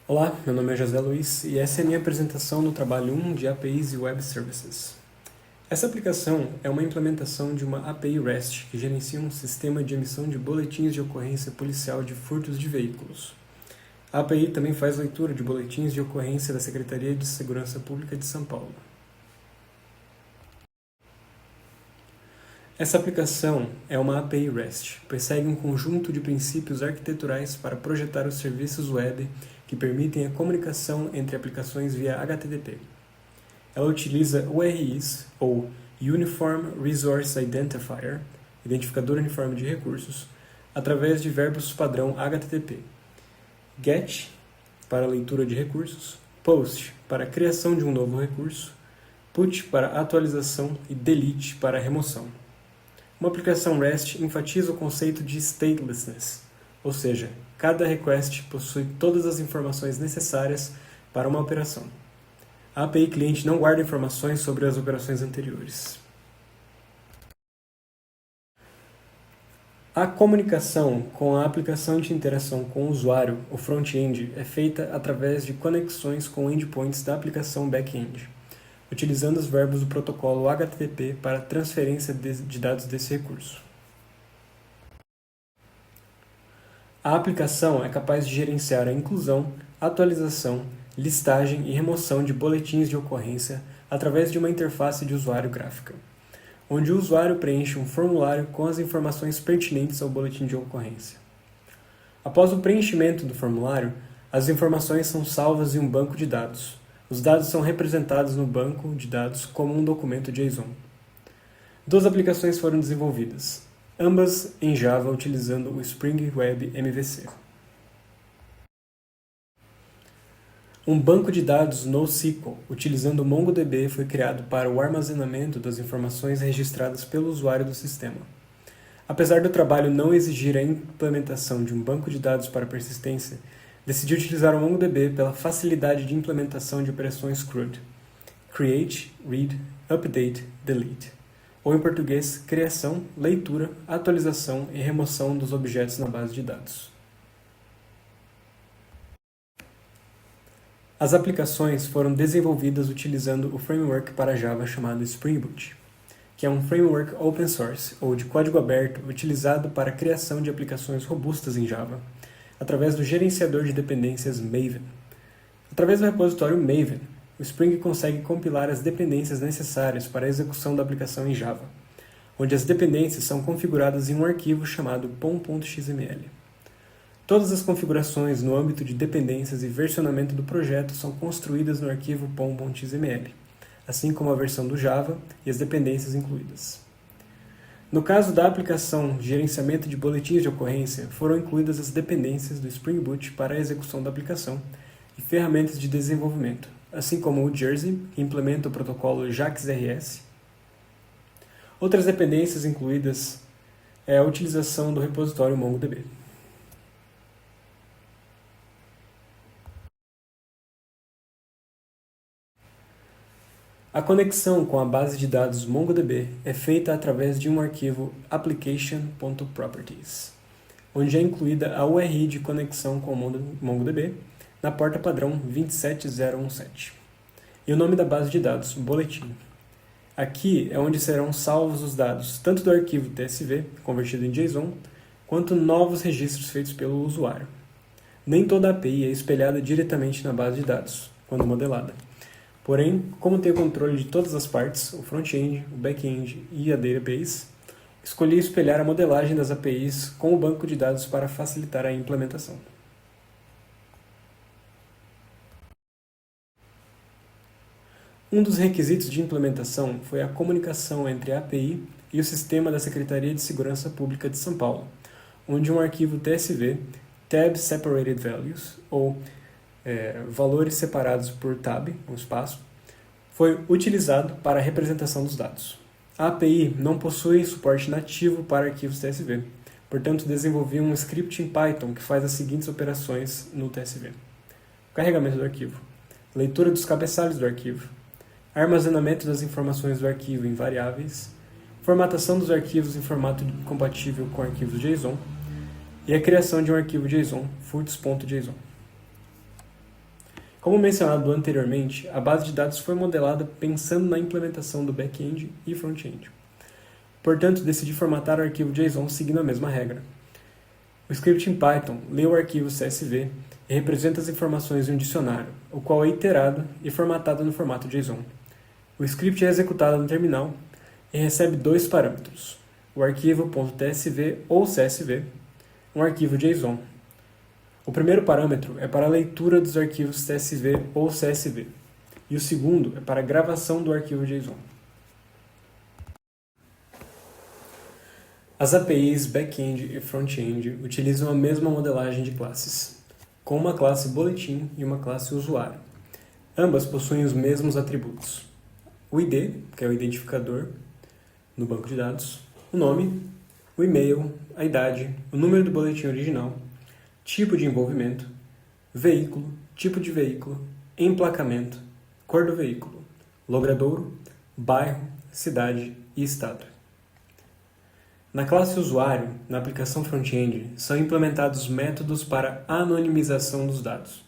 Olá, meu nome é José Luiz e essa é a minha apresentação no trabalho 1 de APIs e Web Services. Essa aplicação é uma implementação de uma API REST que gerencia um sistema de emissão de boletins de ocorrência policial de furtos de veículos. A API também faz leitura de boletins de ocorrência da Secretaria de Segurança Pública de São Paulo. Essa aplicação é uma API REST, pois segue um conjunto de princípios arquiteturais para projetar os serviços web que permitem a comunicação entre aplicações via HTTP. Ela utiliza URIs, ou Uniform Resource Identifier, identificador uniforme de recursos, através de verbos padrão HTTP. GET, para leitura de recursos, POST, para a criação de um novo recurso, PUT, para atualização e DELETE, para remoção. Uma aplicação REST enfatiza o conceito de statelessness, ou seja, cada request possui todas as informações necessárias para uma operação. A API cliente não guarda informações sobre as operações anteriores. A comunicação com a aplicação de interação com o usuário, o front-end, é feita através de conexões com endpoints da aplicação back-end, utilizando os verbos do protocolo HTTP para transferência de dados desse recurso. A aplicação é capaz de gerenciar a inclusão, atualização, listagem e remoção de boletins de ocorrência através de uma interface de usuário gráfica, onde o usuário preenche um formulário com as informações pertinentes ao boletim de ocorrência. Após o preenchimento do formulário, as informações são salvas em um banco de dados. Os dados são representados no banco de dados como um documento JSON. Duas aplicações foram desenvolvidas, ambas em Java utilizando o Spring Web MVC. Um banco de dados NoSQL utilizando o MongoDB foi criado para o armazenamento das informações registradas pelo usuário do sistema. Apesar do trabalho não exigir a implementação de um banco de dados para persistência, decidi utilizar o MongoDB pela facilidade de implementação de operações CRUD, Create, Read, Update, Delete, ou em português, criação, leitura, atualização e remoção dos objetos na base de dados. As aplicações foram desenvolvidas utilizando o framework para Java chamado Spring Boot, que é um framework open source, ou de código aberto, utilizado para a criação de aplicações robustas em Java, através do gerenciador de dependências Maven. Através do repositório Maven, o Spring consegue compilar as dependências necessárias para a execução da aplicação em Java, onde as dependências são configuradas em um arquivo chamado pom.xml. Todas as configurações no âmbito de dependências e versionamento do projeto são construídas no arquivo pom.xml, assim como a versão do Java e as dependências incluídas. No caso da aplicação de gerenciamento de boletins de ocorrência, foram incluídas as dependências do Spring Boot para a execução da aplicação e ferramentas de desenvolvimento, assim como o Jersey, que implementa o protocolo JAX-RS. Outras dependências incluídas é a utilização do repositório MongoDB. A conexão com a base de dados MongoDB é feita através de um arquivo application.properties, onde é incluída a URI de conexão com o MongoDB na porta padrão 27017. E o nome da base de dados, boletim. Aqui é onde serão salvos os dados tanto do arquivo TSV, convertido em JSON, quanto novos registros feitos pelo usuário. Nem toda API é espelhada diretamente na base de dados, quando modelada. Porém, como tenho controle de todas as partes, o front-end, o back-end e a database, escolhi espelhar a modelagem das APIs com o banco de dados para facilitar a implementação. Um dos requisitos de implementação foi a comunicação entre a API e o sistema da Secretaria de Segurança Pública de São Paulo, onde um arquivo TSV, Tab Separated Values, ou valores separados por tab, um espaço, foi utilizado para a representação dos dados. A API não possui suporte nativo para arquivos TSV, portanto desenvolvi um script em Python que faz as seguintes operações no TSV. Carregamento do arquivo, leitura dos cabeçalhos do arquivo, armazenamento das informações do arquivo em variáveis, formatação dos arquivos em formato compatível com arquivos JSON e a criação de um arquivo JSON, foots.json. Como mencionado anteriormente, a base de dados foi modelada pensando na implementação do back-end e front-end. Portanto, decidi formatar o arquivo JSON seguindo a mesma regra. O script em Python lê o arquivo CSV e representa as informações em um dicionário, o qual é iterado e formatado no formato JSON. O script é executado no terminal e recebe dois parâmetros, o arquivo .tsv ou CSV, um arquivo JSON. O primeiro parâmetro é para a leitura dos arquivos CSV ou CSV, e o segundo é para a gravação do arquivo JSON. As APIs back-end e front-end utilizam a mesma modelagem de classes, com uma classe boletim e uma classe usuário. Ambas possuem os mesmos atributos. O ID, que é o identificador no banco de dados, o nome, o e-mail, a idade, o número do boletim original, tipo de envolvimento, veículo, tipo de veículo, emplacamento, cor do veículo, logradouro, bairro, cidade e estado. Na classe usuário, na aplicação front-end, são implementados métodos para anonimização dos dados.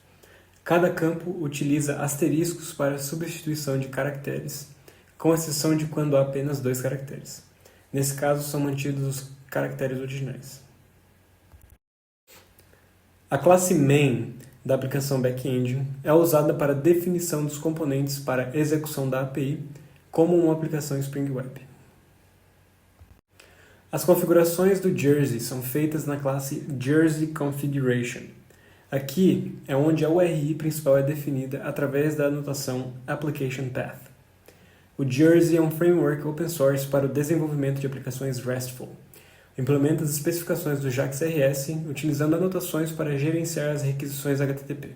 Cada campo utiliza asteriscos para substituição de caracteres, com exceção de quando há apenas 2 caracteres. Nesse caso, são mantidos os caracteres originais. A classe main da aplicação back-end é usada para definição dos componentes para execução da API, como uma aplicação Spring Web. As configurações do Jersey são feitas na classe Jersey Configuration. Aqui é onde a URI principal é definida através da anotação Application Path. O Jersey é um framework open source para o desenvolvimento de aplicações RESTful. Implementa as especificações do JAX-RS utilizando anotações para gerenciar as requisições HTTP.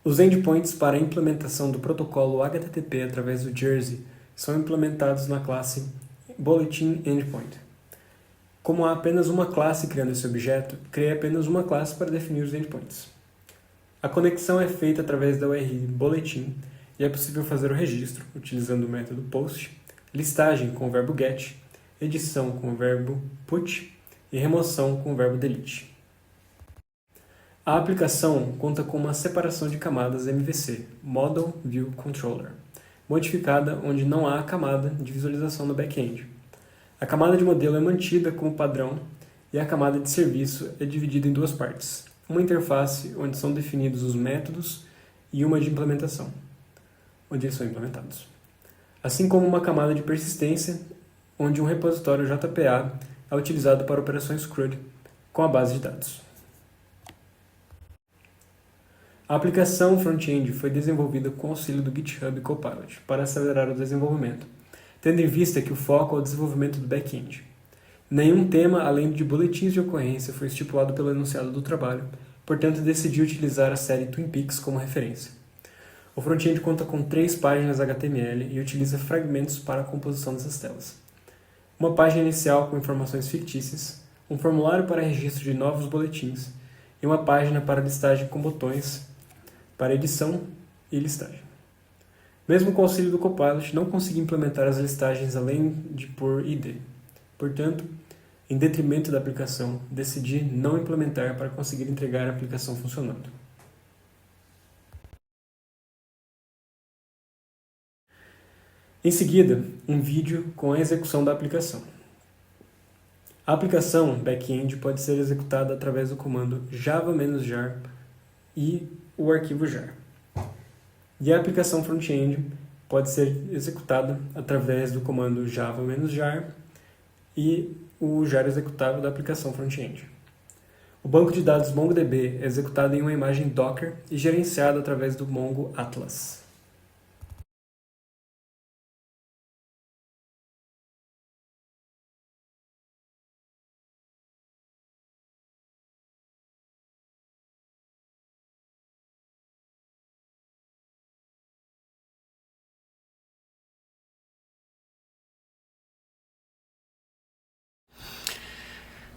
Os endpoints para a implementação do protocolo HTTP através do Jersey são implementados na classe Bulletin Endpoint. Como há apenas uma classe criando esse objeto, criei apenas uma classe para definir os endpoints. A conexão é feita através da URI Bulletin e é possível fazer o registro utilizando o método POST, listagem com o verbo GET, edição com o verbo PUT e remoção com o verbo DELETE. A aplicação conta com uma separação de camadas MVC, Model View Controller, modificada onde não há a camada de visualização no back-end. A camada de modelo é mantida como padrão e a camada de serviço é dividida em duas partes, uma interface onde são definidos os métodos e uma de implementação, onde eles são implementados. Assim como uma camada de persistência, onde um repositório JPA é utilizado para operações CRUD com a base de dados. A aplicação front-end foi desenvolvida com auxílio do GitHub Copilot para acelerar o desenvolvimento, tendo em vista que o foco é o desenvolvimento do back-end. Nenhum tema além de boletins de ocorrência foi estipulado pelo enunciado do trabalho, portanto decidi utilizar a série Twin Peaks como referência. O front-end conta com 3 páginas HTML e utiliza fragmentos para a composição dessas telas. Uma página inicial com informações fictícias, um formulário para registro de novos boletins e uma página para listagem com botões para edição e listagem. Mesmo com o auxílio do Copilot, não consegui implementar as listagens além de por ID. Portanto, em detrimento da aplicação, decidi não implementar para conseguir entregar a aplicação funcionando. Em seguida, um vídeo com a execução da aplicação. A aplicação back-end pode ser executada através do comando java-jar e o arquivo jar. E a aplicação front-end pode ser executada através do comando java-jar e o jar executável da aplicação front-end. O banco de dados MongoDB é executado em uma imagem Docker e gerenciado através do Mongo Atlas.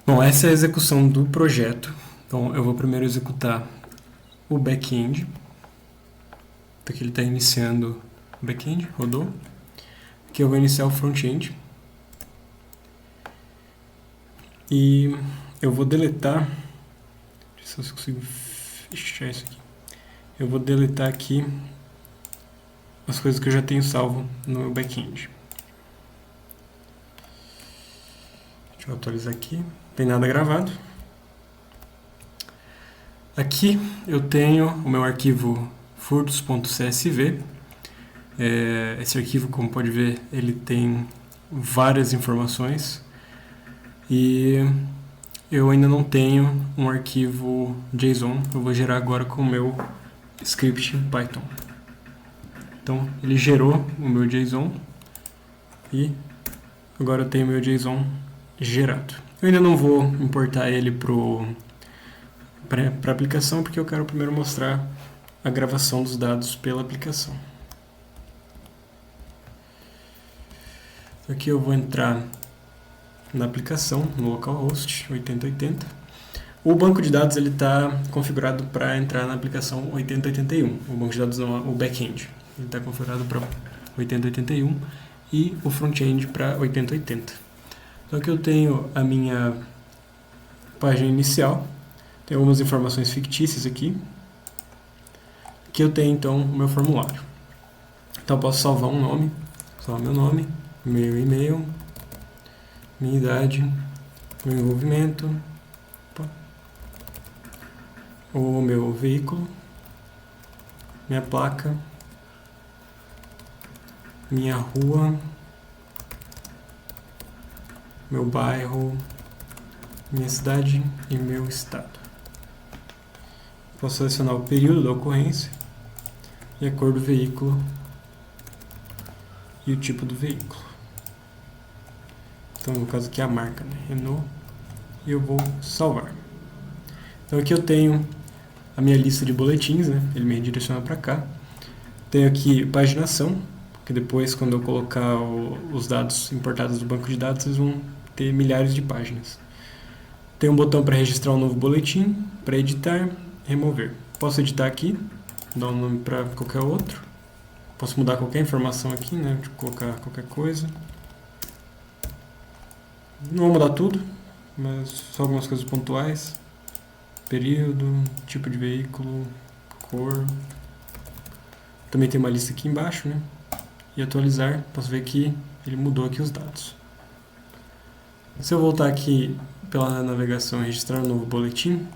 Bom, essa é a execução do projeto. Então, eu vou primeiro executar o back-end. Aqui ele está iniciando o back-end, rodou. Aqui eu vou iniciar o front-end. E eu vou deletar se eu consigo fechar isso aqui. Eu vou deletar aqui as coisas que eu já tenho salvo no meu back-end. Deixa eu atualizar aqui. Não tem nada gravado. Aqui eu tenho o meu arquivo furtos.csv. Esse arquivo, como pode ver, ele tem várias informações. E eu ainda não tenho um arquivo JSON. Eu vou gerar agora com o meu script em Python. Então, ele gerou o meu JSON e agora eu tenho o meu JSON gerado. Eu ainda não vou importar ele para a aplicação, porque eu quero primeiro mostrar a gravação dos dados pela aplicação. Aqui eu vou entrar na aplicação, no localhost 8080. O banco de dados está configurado para entrar na aplicação 8081. O banco de dados não, o back-end. Ele está configurado para 8081 e o front-end para 8080. Então aqui eu tenho a minha página inicial. Tem algumas informações fictícias aqui. Aqui eu tenho então o meu formulário. Então eu posso salvar um nome, salvar meu nome, meu e-mail, minha idade, meu envolvimento, o meu veículo, minha placa, minha rua, meu bairro, minha cidade e meu estado. Posso selecionar o período da ocorrência e a cor do veículo e o tipo do veículo. Então, no caso aqui é a marca, né? Renault, e eu vou salvar. Então aqui eu tenho a minha lista de boletins, né? Ele me redireciona para cá. Tenho aqui paginação, que depois, quando eu colocar os dados importados do banco de dados, vocês vão ter milhares de páginas. Tem um botão para registrar um novo boletim, para editar, remover. Posso editar aqui, dar um nome para qualquer outro. Posso mudar qualquer informação aqui, né? De colocar qualquer coisa. Não vou mudar tudo, mas só algumas coisas pontuais. Período, tipo de veículo, cor. Também tem uma lista aqui embaixo, né? E atualizar, posso ver que ele mudou aqui os dados. Se eu voltar aqui pela navegação e registrar um novo boletim,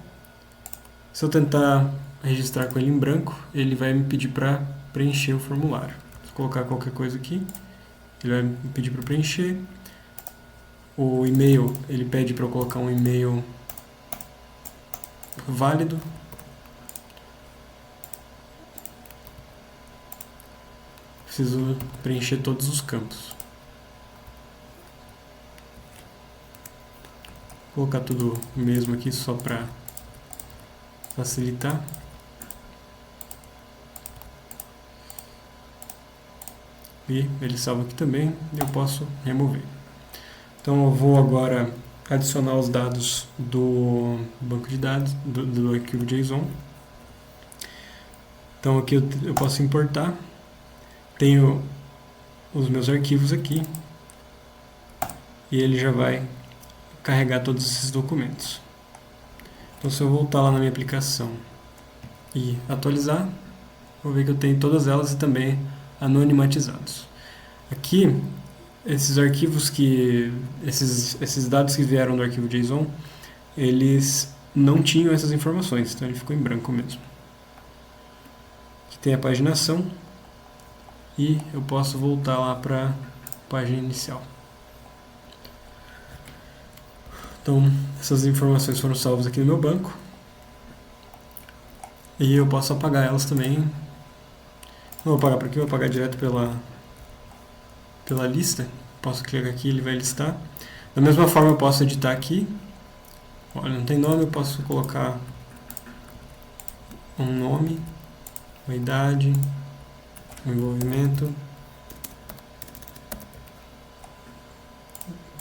se eu tentar registrar com ele em branco, ele vai me pedir para preencher o formulário. Se eu colocar qualquer coisa aqui, ele vai me pedir para preencher. O e-mail, ele pede para eu colocar um e-mail válido. Preciso preencher todos os campos. Vou colocar tudo mesmo aqui só para facilitar. E ele salva aqui também e eu posso remover. Então eu vou agora adicionar os dados do banco de dados, do arquivo JSON. Então aqui eu posso importar. Tenho os meus arquivos aqui. E ele já vai carregar todos esses documentos. Então se eu voltar lá na minha aplicação e atualizar, vou ver que eu tenho todas elas e também anonimizados. Aqui, esses arquivos esses dados que vieram do arquivo JSON, eles não tinham essas informações, então ele ficou em branco mesmo. Aqui tem a paginação e eu posso voltar lá para a página inicial. Então, essas informações foram salvas aqui no meu banco e eu posso apagar elas também. Não vou apagar por aqui, vou apagar direto pela lista. Posso clicar aqui, ele vai listar. Da mesma forma eu posso editar aqui. Olha, não tem nome, eu posso colocar um nome, uma idade, um envolvimento.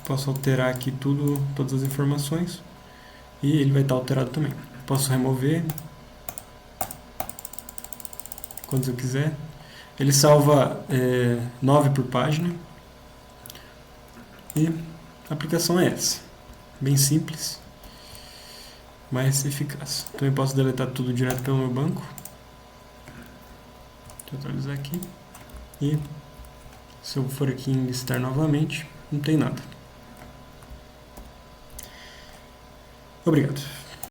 Posso alterar aqui todas as informações e ele vai estar alterado também. Posso remover quando eu quiser. Ele salva 9 por página. E a aplicação é essa. Bem simples. mais eficaz. Também posso deletar tudo direto pelo meu banco. Deixa eu atualizar aqui. E se eu for aqui em listar novamente, não tem nada. Obrigado.